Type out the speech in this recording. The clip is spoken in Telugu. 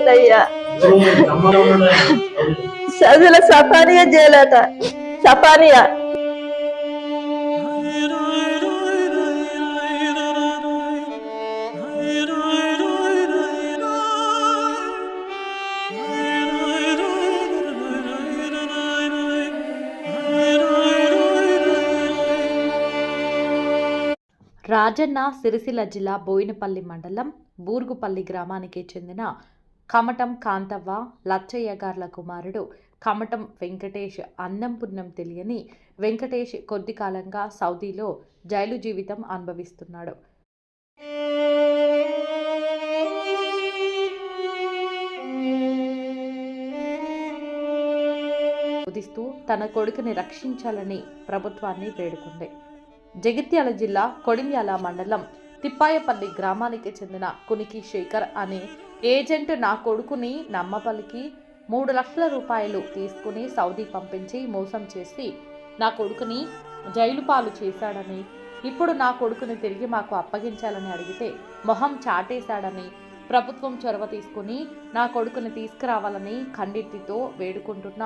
అయిందయ్యా. చదువుల సఫానియా చేయాలట. సఫానియా రాజన్న సిరిసిల్ల జిల్లా బోయినపల్లి మండలం బూర్గుపల్లి గ్రామానికి చెందిన కమటం కాంతవ్వ లచ్చయ్య గార్ల కుమారుడు కమటం వెంకటేష్ అన్నం పుణ్యం తెలియని వెంకటేష్ కొద్ది కాలంగా సౌదీలో జైలు జీవితం అనుభవిస్తున్నాడు. ఉదిస్తూ తన కొడుకుని రక్షించాలని ప్రభుత్వాన్ని వేడుకుంది. జగిత్యాల జిల్లా కొడిమ్యాల మండలం తిప్పాయపల్లి గ్రామానికి చెందిన కునికి శేఖర్ అనే ఏజెంట్ నా కొడుకుని నమ్మపలికి 3 లక్షల రూపాయలు తీసుకుని సౌదీ పంపించి మోసం చేసి నా కొడుకుని జైలు పాలు చేశాడని, ఇప్పుడు నా కొడుకుని తిరిగి మాకు అప్పగించాలని అడిగితే మొహం చాటేశాడని, ప్రభుత్వం చొరవ తీసుకుని నా కొడుకుని తీసుకురావాలని ఖండితితో వేడుకుంటున్నా.